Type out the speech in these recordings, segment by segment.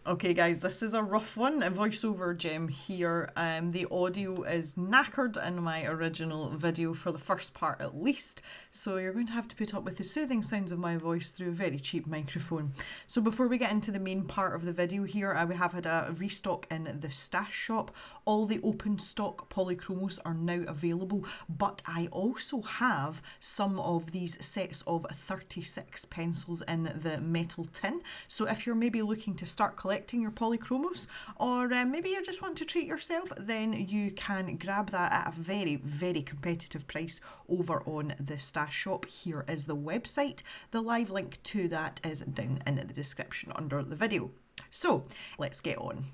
Okay, guys, this is a rough one. A voiceover gem here. The audio is knackered in my original video for the first part at least, so you're going to have to put up with the soothing sounds of my voice through a very cheap microphone. So before we get into the main part of the video here, we have had a restock in the stash shop. All the open stock polychromos are now available, but I also have some of these sets of 36 pencils in the metal tin. So if you're maybe looking to start collecting your polychromos, or maybe you just want to treat yourself, then you can grab that at a very, very competitive price over on the stash shop. Here is the website. The live link to that is down in the description under the video. So let's get on.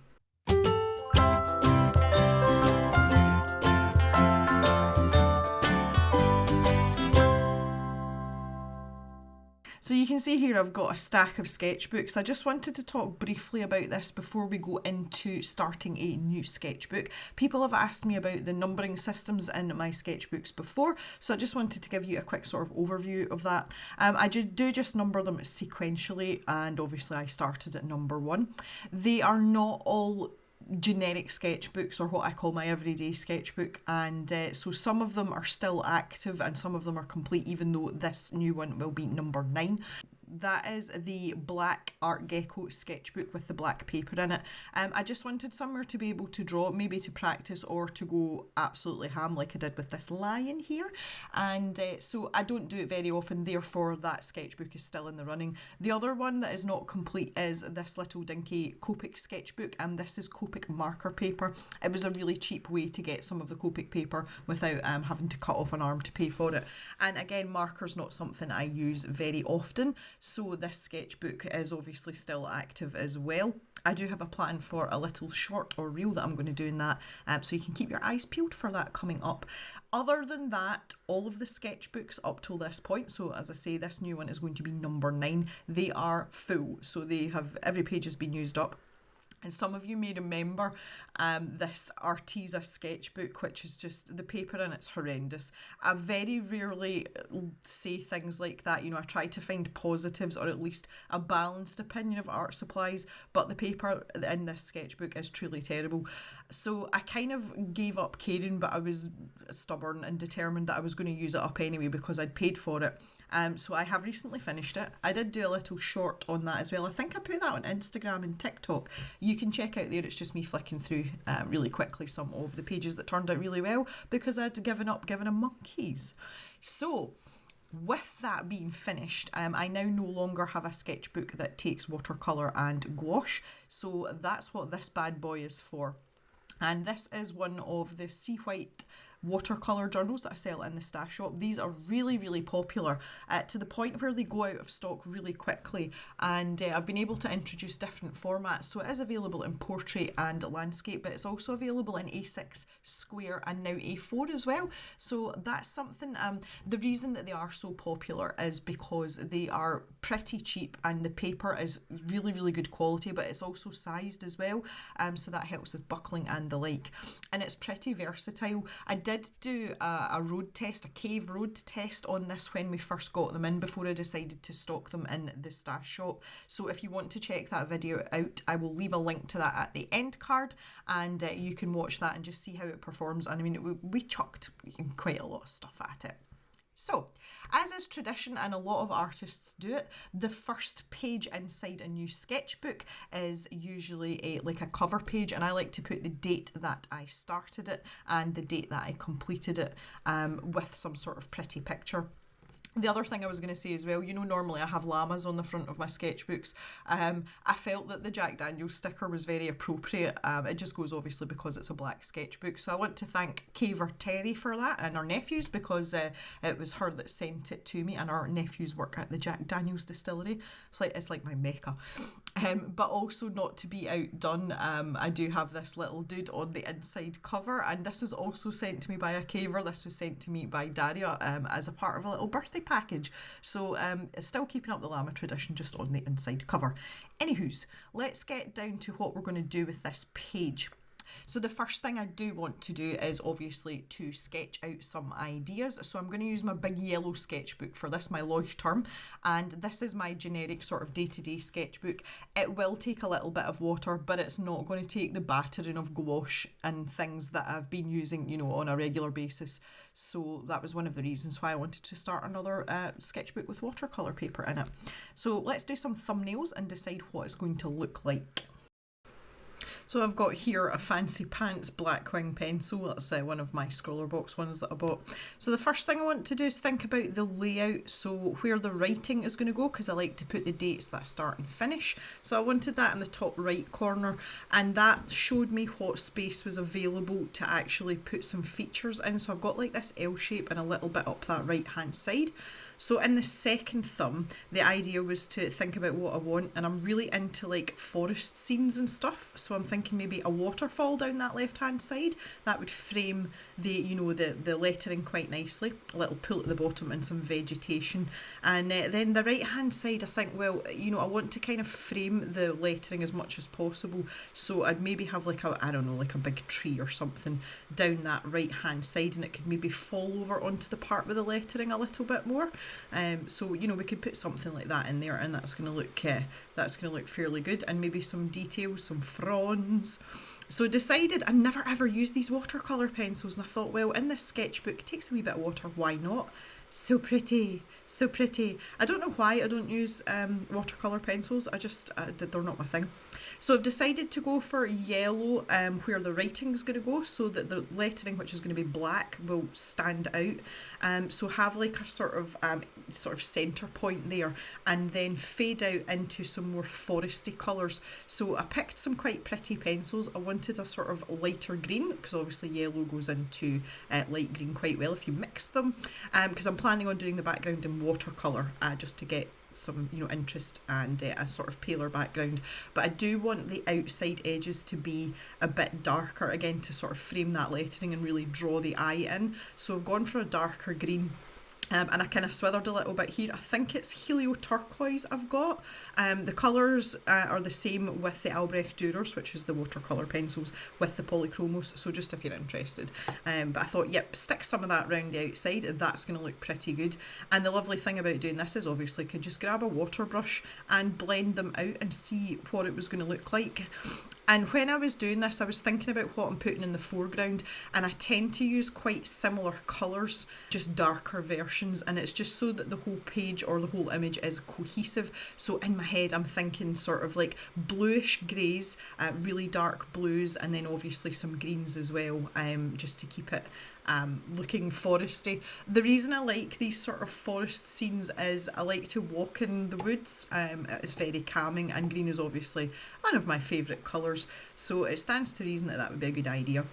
So you can see here I've got a stack of sketchbooks. I just wanted to talk briefly about this before we go into starting a new sketchbook. People have asked me about the numbering systems in my sketchbooks before, so I just wanted to give you a quick sort of overview of that. I do just number them sequentially, and obviously I started at number 1. They are not all generic sketchbooks or what I call my everyday sketchbook, and so some of them are still active and some of them are complete, even though this new one will be number 9. That is the black Art Deco sketchbook with the black paper in it. I just wanted somewhere to be able to draw, maybe to practice or to go absolutely ham like I did with this lion here. And so I don't do it very often, therefore that sketchbook is still in the running. The other one that is not complete is this little dinky Copic sketchbook, and this is Copic marker paper. It was a really cheap way to get some of the Copic paper without having to cut off an arm to pay for it. And again, marker's not something I use very often, so this sketchbook is obviously still active as well. I do have a plan for a little short or reel that I'm going to do in that, so you can keep your eyes peeled for that coming up. Other than that, all of the sketchbooks up till this point, so as I say, this new one is going to be number 9, they are full, so they have, every page has been used up. And some of you may remember this Arteza sketchbook, which is just, the paper in it's horrendous. I very rarely say things like that. You know, I try to find positives or at least a balanced opinion of art supplies, but the paper in this sketchbook is truly terrible. So I kind of gave up caring, but I was stubborn and determined that I was going to use it up anyway because I'd paid for it. So I have recently finished it. I did do a little short on that as well. I think I put that on Instagram and TikTok. You can check out there. It's just me flicking through really quickly some of the pages that turned out really well because I'd given up giving them monkeys. So with that being finished, I now no longer have a sketchbook that takes watercolour and gouache. So that's what this bad boy is for. And this is one of the Sea White watercolour journals that I sell in the stash shop. These are really, really popular to the point where they go out of stock really quickly, and I've been able to introduce different formats. So it is available in portrait and landscape, but it's also available in A6, square and now A4 as well. So that's something, the reason that they are so popular is because they are pretty cheap and the paper is really, really good quality, but it's also sized as well, so that helps with buckling and the like, and it's pretty versatile. I did do a road test, a cave road test on this when we first got them in before I decided to stock them in the stash shop. So if you want to check that video out, I will leave a link to that at the end card, and you can watch that and just see how it performs. And I mean, we chucked quite a lot of stuff at it. So, as is tradition, and a lot of artists do it, the first page inside a new sketchbook is usually like a cover page, and I like to put the date that I started it and the date that I completed it with some sort of pretty picture. The other thing I was going to say as well, you know, normally I have llamas on the front of my sketchbooks. I felt that the Jack Daniels sticker was very appropriate. It just goes obviously because it's a black sketchbook. So I want to thank Caver Terry for that, and our nephews, because it was her that sent it to me, and our nephews work at the Jack Daniels distillery. It's like my mecca. But also, not to be outdone, I do have this little dude on the inside cover, and this was also sent to me by a caver. This was sent to me by Daria as a part of a little birthday package. So it's still keeping up the llama tradition, just on the inside cover. Anywho's, let's get down to what we're going to do with this page. So the first thing I do want to do is obviously to sketch out some ideas. So I'm going to use my big yellow sketchbook for this, my Leuchtturm, and this is my generic sort of day-to-day sketchbook. It will take a little bit of water, but it's not going to take the battering of gouache and things that I've been using, you know, on a regular basis. So that was one of the reasons why I wanted to start another sketchbook with watercolour paper in it. So let's do some thumbnails and decide what it's going to look like. So I've got here a Fancy Pants black wing pencil. That's one of my scroller box ones that I bought. So the first thing I want to do is think about the layout, so where the writing is going to go, because I like to put the dates that I start and finish. So I wanted that in the top right corner, and that showed me what space was available to actually put some features in. So I've got like this L shape and a little bit up that right hand side. So in the second thumb, the idea was to think about what I want, and I'm really into like forest scenes and stuff. So I'm thinking maybe a waterfall down that left hand side. That would frame the, you know, the lettering quite nicely. A little pool at the bottom and some vegetation. And then the right hand side, I think, well, you know, I want to kind of frame the lettering as much as possible. So I'd maybe have like a, I don't know, like a big tree or something down that right hand side, and it could maybe fall over onto the part with the lettering a little bit more. So, you know, we could put something like that in there, and that's going to look fairly good. And maybe some details, some fronds. So decided I never ever use these watercolour pencils, and I thought, well, in this sketchbook it takes a wee bit of water, why not? So pretty, so pretty. I don't know why I don't use watercolour pencils, they're not my thing. So I've decided to go for yellow where the writing's going to go, so that the lettering, which is going to be black, will stand out. So have like a sort of centre point there, and then fade out into some more foresty colours. So I picked some quite pretty pencils. I wanted a sort of lighter green, because obviously yellow goes into light green quite well if you mix them, because I'm planning on doing the background in watercolour just to get some, you know, interest and a sort of paler background. But I do want the outside edges to be a bit darker, again, to sort of frame that lettering and really draw the eye in. So I've gone for a darker green. And I kind of swithered a little bit here. I think it's helio turquoise I've got. The colours are the same with the Albrecht Dürers, which is the watercolour pencils, with the polychromos, so just if you're interested. But I thought, yep, stick some of that around the outside, and that's going to look pretty good. And the lovely thing about doing this is obviously I could just grab a water brush and blend them out and see what it was going to look like. And when I was doing this, I was thinking about what I'm putting in the foreground, and I tend to use quite similar colours, just darker versions, and it's just so that the whole page or the whole image is cohesive. So in my head, I'm thinking sort of like bluish greys, really dark blues, and then obviously some greens as well, just to keep it looking foresty. The reason I like these sort of forest scenes is I like to walk in the woods. It's very calming, and green is obviously one of my favourite colours, so it stands to reason that that would be a good idea.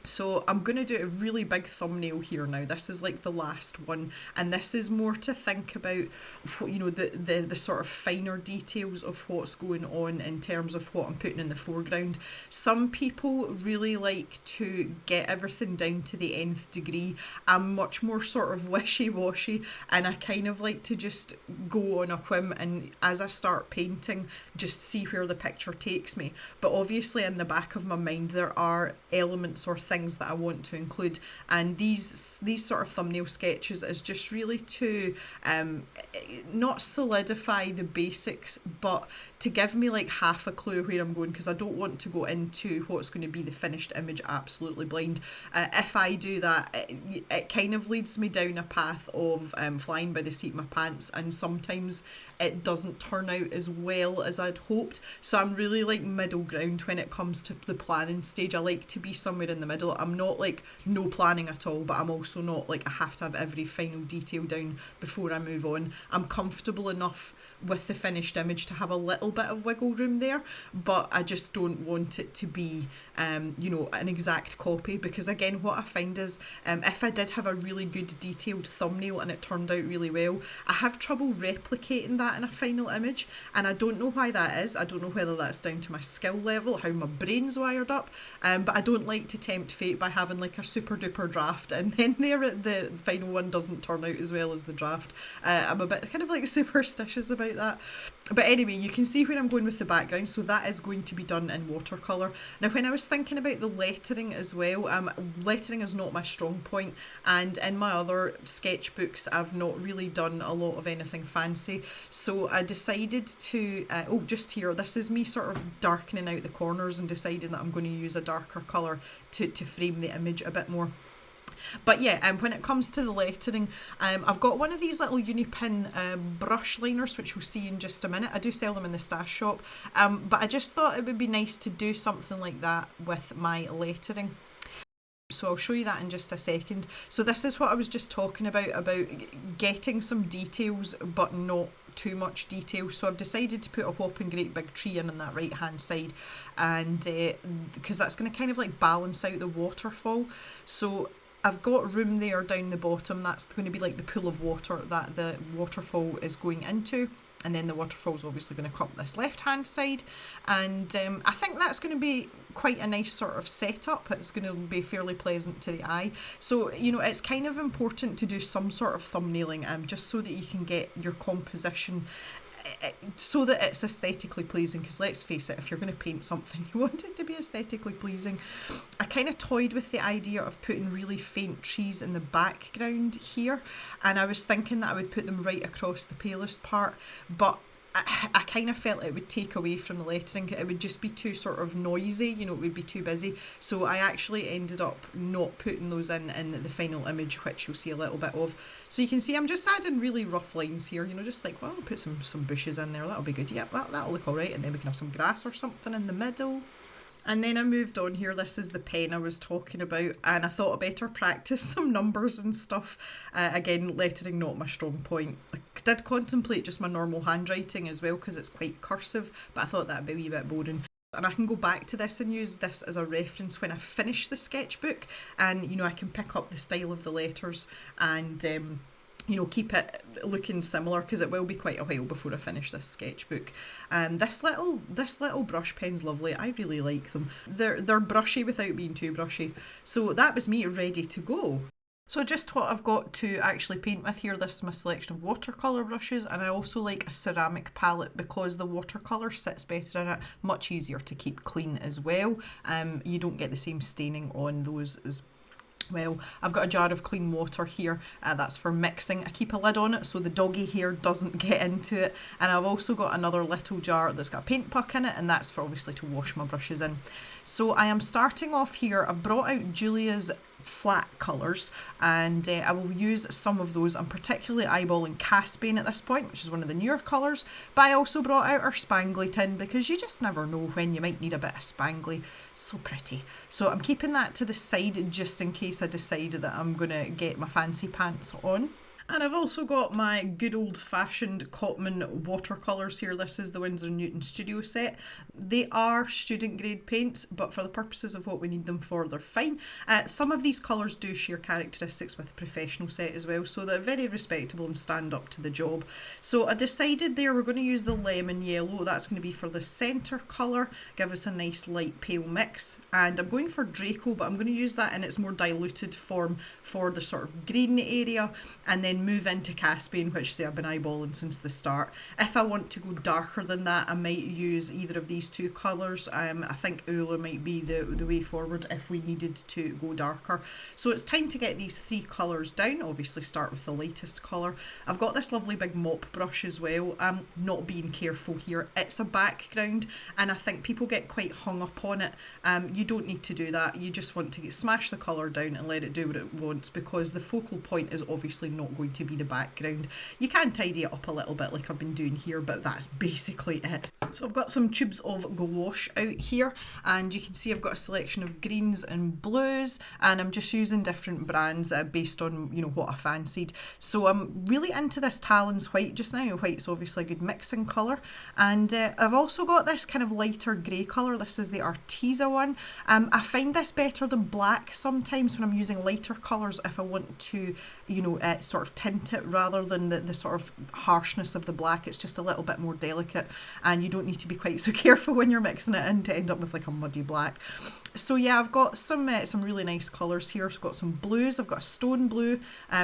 So I'm going to do a really big thumbnail here now. This is like the last one, and this is more to think about, you know, the sort of finer details of what's going on in terms of what I'm putting in the foreground. Some people really like to get everything down to the nth degree. I'm much more sort of wishy-washy, and I kind of like to just go on a whim, and as I start painting, just see where the picture takes me. But obviously in the back of my mind there are elements or things that I want to include, and these sort of thumbnail sketches is just really to not solidify the basics, but to give me like half a clue where I'm going, because I don't want to go into what's going to be the finished image absolutely blind. If I do that, it kind of leads me down a path of flying by the seat of my pants, and sometimes it doesn't turn out as well as I'd hoped. So I'm really like middle ground when it comes to the planning stage. I like to be somewhere in the middle. I'm not like no planning at all, but I'm also not like I have to have every final detail down before I move on. I'm comfortable enough with the finished image to have a little bit of wiggle room there, but I just don't want it to be you know, an exact copy, because again, what I find is if I did have a really good detailed thumbnail and it turned out really well, I have trouble replicating that that in a final image, and I don't know why that is. I don't know whether that's down to my skill level, how my brain's wired up, but I don't like to tempt fate by having like a super duper draft and then the final one doesn't turn out as well as the draft. I'm a bit kind of like superstitious about that. But anyway, you can see where I'm going with the background, so that is going to be done in watercolour. Now, when I was thinking about the lettering as well, lettering is not my strong point, and in my other sketchbooks, I've not really done a lot of anything fancy. So I decided to, just here, this is me sort of darkening out the corners and deciding that I'm going to use a darker colour to frame the image a bit more. But yeah, when it comes to the lettering, I've got one of these little Unipin brush liners, which you'll see in just a minute. I do sell them in the stash shop, but I just thought it would be nice to do something like that with my lettering. So I'll show you that in just a second. So this is what I was just talking about getting some details but not too much detail. So I've decided to put a whopping great big tree in on that right hand side, and because that's going to kind of like balance out the waterfall. So I've got room there down the bottom. That's going to be like the pool of water that the waterfall is going into. And then the waterfall's obviously going to come up this left-hand side. And I think that's going to be quite a nice sort of setup. It's going to be fairly pleasant to the eye. So, you know, it's kind of important to do some sort of thumbnailing just so that you can get your composition so that it's aesthetically pleasing, because let's face it, if you're going to paint something, you want it to be aesthetically pleasing. I kind of toyed with the idea of putting really faint trees in the background here, and I was thinking that I would put them right across the palest part, but I kind of felt it would take away from the lettering. It would just be too sort of noisy, you know, it would be too busy. So I actually ended up not putting those in the final image, which you'll see a little bit of. So you can see I'm just adding really rough lines here, you know, just like, well, I'll put some bushes in there, that'll be good. Yep, that'll look alright, and then we can have some grass or something in the middle. And then I moved on here. This is the pen I was talking about, and I thought I better practice some numbers and stuff. Again, lettering not my strong point. I did contemplate just my normal handwriting as well, because it's quite cursive, but I thought that'd be a wee bit boring. And I can go back to this and use this as a reference when I finish the sketchbook, and you know, I can pick up the style of the letters and you know, keep it looking similar, because it will be quite a while before I finish this sketchbook. This little brush pen's lovely. I really like them. They're brushy without being too brushy. So that was me ready to go. So just what I've got to actually paint with here, this is my selection of watercolour brushes, and I also like a ceramic palette because the watercolour sits better in it, much easier to keep clean as well. You don't get the same staining on those as well. I've got a jar of clean water here, that's for mixing. I keep a lid on it so the doggy hair doesn't get into it, and I've also got another little jar that's got a paint puck in it, and that's for obviously to wash my brushes in. So I am starting off here. I've brought out Julia's flat colours, and I will use some of those. I'm particularly eyeballing Caspian at this point, which is one of the newer colours, but I also brought out our spangly tin because you just never know when you might need a bit of spangly. So pretty. So I'm keeping that to the side just in case I decide that I'm going to get my fancy pants on. And I've also got my good old-fashioned Cotman watercolours here. This is the Winsor & Newton Studio set. They are student-grade paints, but for the purposes of what we need them for, they're fine. Some of these colours do share characteristics with the professional set as well, so they're very respectable and stand up to the job. So I decided there we're going to use the lemon yellow. That's going to be for the centre colour, give us a nice light pale mix. And I'm going for Draco, but I'm going to use that in its more diluted form for the sort of green area, and then move into Caspian, which say I've been eyeballing since the start. If I want to go darker than that, I might use either of these two colours. I think Ula might be the way forward if we needed to go darker. So it's time to get these three colours down. Obviously start with the lightest colour. I've got this lovely big mop brush as well. I'm not being careful here. It's a background, and I think people get quite hung up on it. You don't need to do that. You just want to smash the colour down and let it do what it wants, because the focal point is obviously not going to be the background. You can tidy it up a little bit like I've been doing here, but that's basically it. So I've got some tubes of gouache out here, and you can see I've got a selection of greens and blues, and I'm just using different brands based on, you know, what I fancied. So I'm really into this Talons white just now. White's obviously a good mixing colour, and I've also got this kind of lighter grey colour. This is the Arteza one. I find this better than black sometimes when I'm using lighter colours if I want to, you know, sort of of tint it rather than the sort of harshness of the black. It's just a little bit more delicate, and you don't need to be quite so careful when you're mixing it in to end up with like a muddy black. So yeah, I've got some really nice colours here. So I've got some blues. I've got a stone blue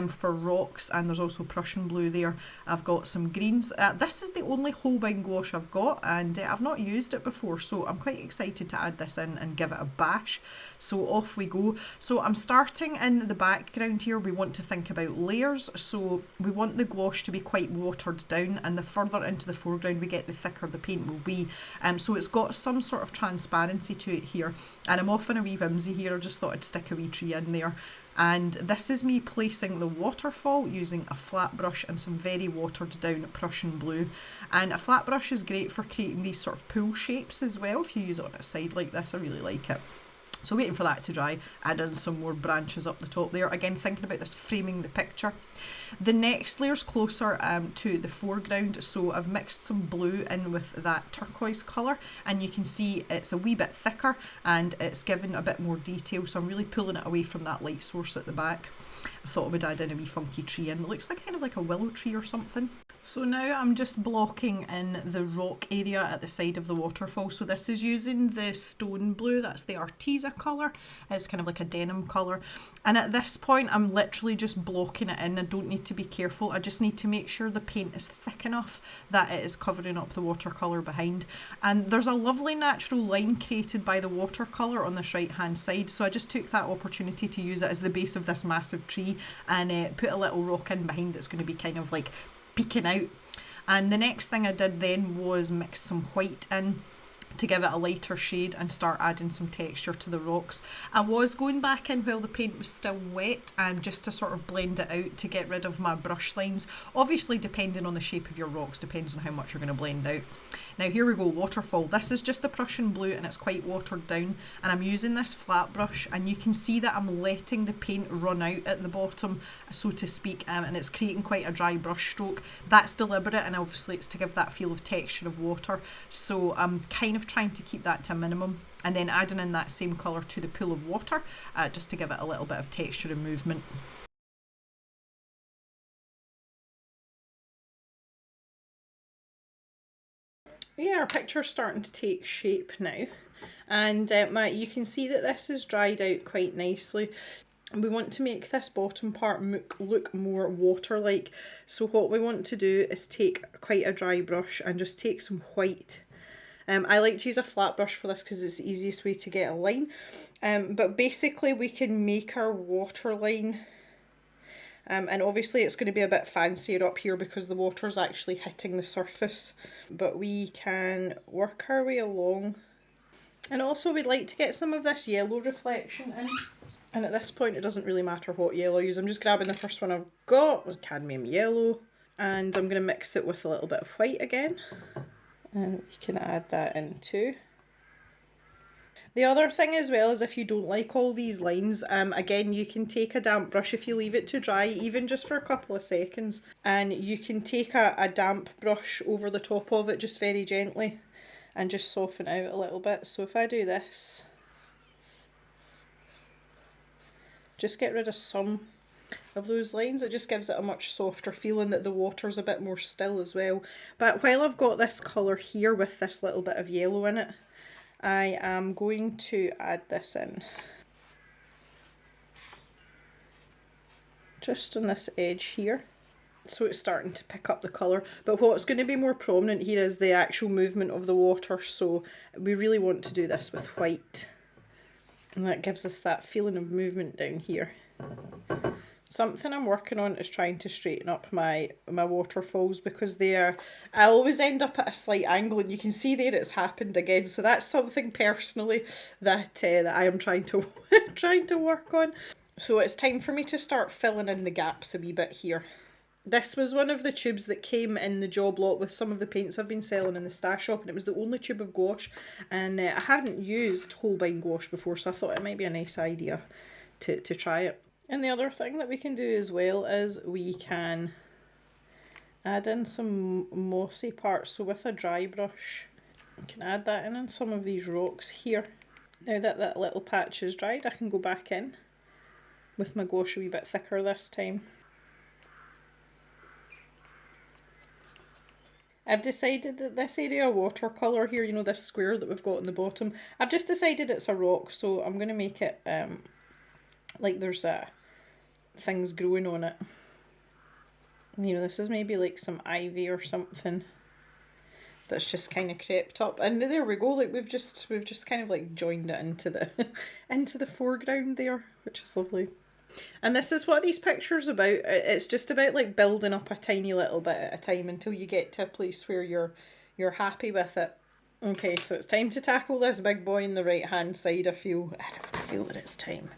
for rocks, and there's also Prussian blue there. I've got some greens. This is the only Holbein gouache I've got, and I've not used it before, so I'm quite excited to add this in and give it a bash. So off we go. So I'm starting in the background here. We want to think about layers, so we want the gouache to be quite watered down, and the further into the foreground we get, the thicker the paint will be. So it's got some sort of transparency to it here, and I'm off on a wee whimsy here. I just thought I'd stick a wee tree in there. And this is me placing the waterfall using a flat brush and some very watered down Prussian blue. And a flat brush is great for creating these sort of pool shapes as well. If you use it on a side like this, I really like it. So waiting for that to dry, add in some more branches up the top there. Again, thinking about this framing the picture. The next layer's closer to the foreground, so I've mixed some blue in with that turquoise colour, and you can see it's a wee bit thicker and it's given a bit more detail, so I'm really pulling it away from that light source at the back. I thought I would add in a wee funky tree in. It looks like kind of like a willow tree or something. So now I'm just blocking in the rock area at the side of the waterfall. So this is using the stone blue, that's the Arteza colour. It's kind of like a denim colour. And at this point I'm literally just blocking it in. I don't need to be careful. I just need to make sure the paint is thick enough that it is covering up the watercolour behind. And there's a lovely natural line created by the watercolour on this right hand side. So I just took that opportunity to use it as the base of this massive tree and put a little rock in behind that's going to be kind of like peeking out. And the next thing I did then was mix some white in to give it a lighter shade and start adding some texture to the rocks. I was going back in while the paint was still wet and just to sort of blend it out to get rid of my brush lines. Obviously depending on the shape of your rocks, depends on how much you're going to blend out. Now here we go, waterfall. This is just a Prussian blue and it's quite watered down, and I'm using this flat brush, and you can see that I'm letting the paint run out at the bottom, so to speak, and it's creating quite a dry brush stroke. That's deliberate, and obviously it's to give that feel of texture of water, so I'm kind of trying to keep that to a minimum, and then adding in that same colour to the pool of water just to give it a little bit of texture and movement. Yeah, our picture's starting to take shape now, and you can see that this is dried out quite nicely. We want to make this bottom part look more water-like, so what we want to do is take quite a dry brush and just take some white. I like to use a flat brush for this because it's the easiest way to get a line, but basically we can make our waterline. And obviously it's going to be a bit fancier up here because the water's actually hitting the surface, but we can work our way along. And also we'd like to get some of this yellow reflection in, and at this point it doesn't really matter what yellow I use. I'm just grabbing the first one I've got, cadmium yellow, and I'm going to mix it with a little bit of white again, and we can add that in too. The other thing as well is if you don't like all these lines, again you can take a damp brush if you leave it to dry, even just for a couple of seconds, and you can take a damp brush over the top of it just very gently and just soften out a little bit. So if I do this, just get rid of some of those lines, it just gives it a much softer feeling, that the water's a bit more still as well. But while I've got this colour here with this little bit of yellow in it, I am going to add this in just on this edge here, so it's starting to pick up the colour. But what's going to be more prominent here is the actual movement of the water, so we really want to do this with white, and that gives us that feeling of movement down here. Something I'm working on is trying to straighten up my waterfalls, because I always end up at a slight angle, and you can see there it's happened again. So that's something personally that I am trying to trying to work on. So it's time for me to start filling in the gaps a wee bit here. This was one of the tubes that came in the job lot with some of the paints I've been selling in the stash shop, and it was the only tube of gouache, and I hadn't used Holbein gouache before, so I thought it might be a nice idea to try it. And the other thing that we can do as well is we can add in some mossy parts. So with a dry brush, we can add that in some of these rocks here. Now that that little patch is dried, I can go back in with my gouache a wee bit thicker this time. I've decided that this area of watercolour here, you know, this square that we've got on the bottom, I've just decided it's a rock, so I'm going to make it like there's things growing on it. You know, this is maybe like some ivy or something that's just kind of crept up, and there we go. Like we've just kind of like joined it into the into the foreground there, which is lovely. And this is what these pictures about. It's just about like building up a tiny little bit at a time until you get to a place where you're happy with it. Okay, so it's time to tackle this big boy on the right hand side. I feel that it's time.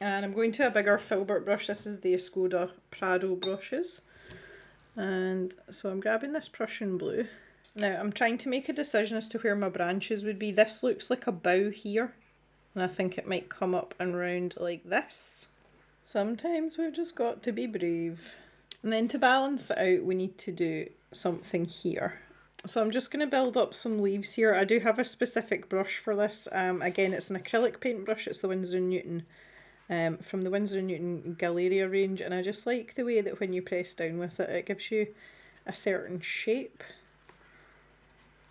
And I'm going to a bigger filbert brush. This is the Escoda Prado brushes. And so I'm grabbing this Prussian blue. Now I'm trying to make a decision as to where my branches would be. This looks like a bough here, and I think it might come up and round like this. Sometimes we've just got to be brave. And then to balance it out, we need to do something here. So I'm just going to build up some leaves here. I do have a specific brush for this. Again, it's an acrylic paint brush. It's the Winsor & Newton, from the Winsor & Newton Galleria range. And I just like the way that when you press down with it, it gives you a certain shape.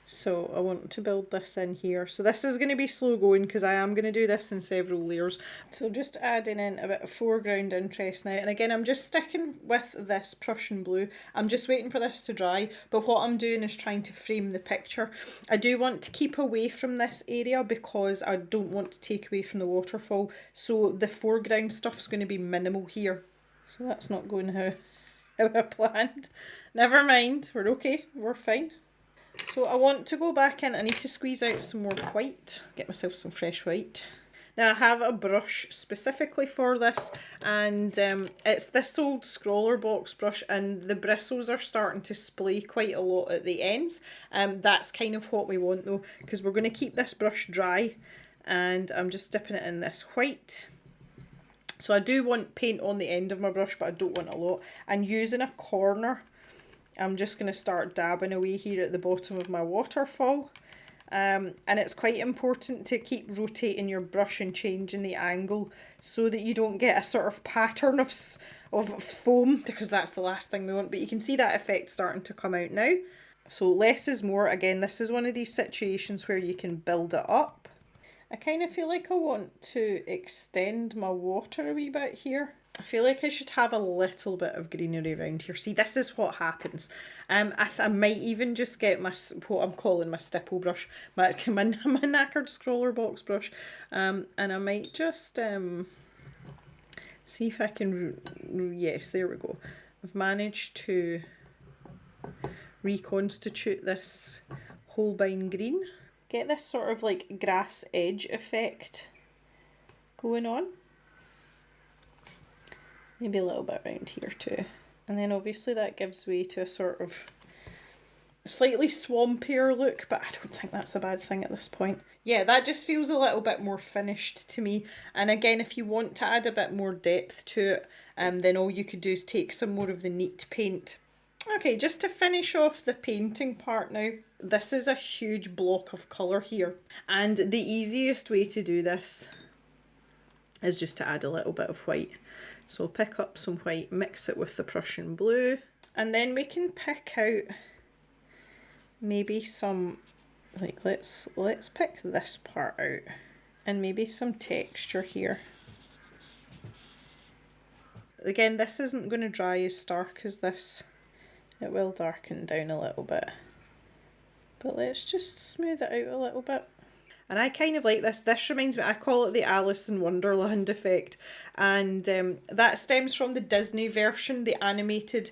So I want to build this in here. So this is going to be slow going because I am going to do this in several layers. So just adding in a bit of foreground interest now. And again, I'm just sticking with this Prussian blue. I'm just waiting for this to dry. But what I'm doing is trying to frame the picture. I do want to keep away from this area because I don't want to take away from the waterfall. So the foreground stuff's going to be minimal here. So that's not going how I planned. Never mind. We're okay. We're fine. So I want to go back in. I need to squeeze out some more white, get myself some fresh white. Now I have a brush specifically for this, and it's this old scroller box brush, and the bristles are starting to splay quite a lot at the ends. That's kind of what we want though, because we're going to keep this brush dry, and I'm just dipping it in this white. So I do want paint on the end of my brush, but I don't want a lot. And using a corner, I'm just going to start dabbing away here at the bottom of my waterfall. And it's quite important to keep rotating your brush and changing the angle so that you don't get a sort of pattern of foam, because that's the last thing we want. But you can see that effect starting to come out now. So less is more. Again, this is one of these situations where you can build it up. I kind of feel like I want to extend my water a wee bit here. I feel like I should have a little bit of greenery around here. See, this is what happens. I might even just get my, what I'm calling my stipple brush, my knackered scroller box brush, and I might just see if I can, yes, there we go. I've managed to reconstitute this Holbein green. Get this sort of like grass edge effect going on. Maybe a little bit around here too. And then obviously that gives way to a sort of slightly swampier look, but I don't think that's a bad thing at this point. Yeah, that just feels a little bit more finished to me. And again, if you want to add a bit more depth to it, then all you could do is take some more of the neat paint. Okay, just to finish off the painting part now, this is a huge block of colour here. And the easiest way to do this is just to add a little bit of white. So pick up some white, mix it with the Prussian blue, and then we can pick out maybe some, like let's pick this part out, and maybe some texture here. Again, this isn't going to dry as stark as this. It will darken down a little bit. But let's just smooth it out a little bit. And I kind of like this. This reminds me, I call it the Alice in Wonderland effect. And that stems from the Disney version, the animated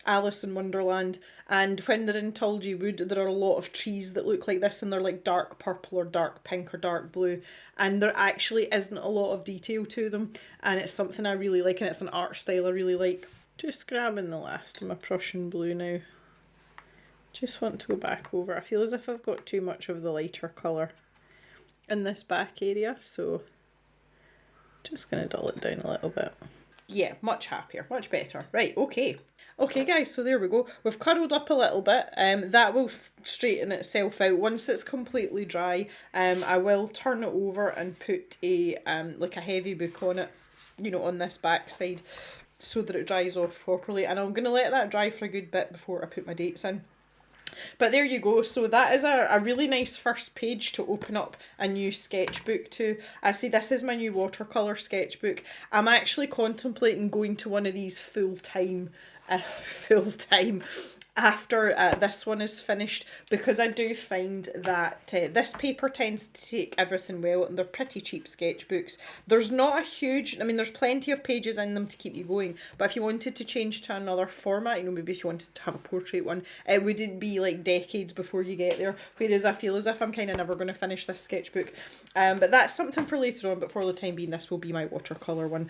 Alice in Wonderland. And when they're in Tulgey Wood, there are a lot of trees that look like this, and they're like dark purple or dark pink or dark blue. And there actually isn't a lot of detail to them. And it's something I really like, and it's an art style I really like. Just grabbing the last of my Prussian blue now. Just want to go back over. I feel as if I've got too much of the lighter colour in this back area, so just going to dull it down a little bit. Yeah, much happier, much better. Right, okay. Okay guys, so there we go. We've curled up a little bit. That will straighten itself out. Once it's completely dry, I will turn it over and put a like a heavy book on it, you know, on this back side, so that it dries off properly. And I'm going to let that dry for a good bit before I put my dates in. But there you go. So that is a really nice first page to open up a new sketchbook to. I see this is my new watercolour sketchbook. I'm actually contemplating going to one of these full-time after this one is finished, because I do find that this paper tends to take everything well, and they're pretty cheap sketchbooks. There's not a huge, I mean, there's plenty of pages in them to keep you going, but if you wanted to change to another format, you know, maybe if you wanted to have a portrait one, it wouldn't be like decades before you get there, whereas I feel as if I'm kind of never going to finish this sketchbook. But that's something for later on, but for the time being, this will be my watercolour one.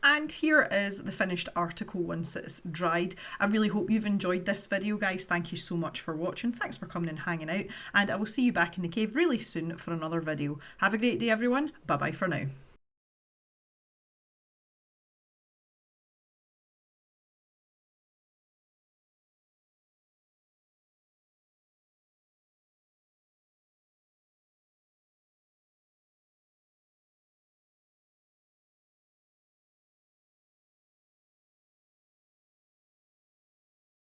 And here is the finished article once it's dried. I really hope you've enjoyed this video, guys. Thank you so much for watching. Thanks for coming and hanging out. And I will see you back in the cave really soon for another video. Have a great day, everyone. Bye-bye for now.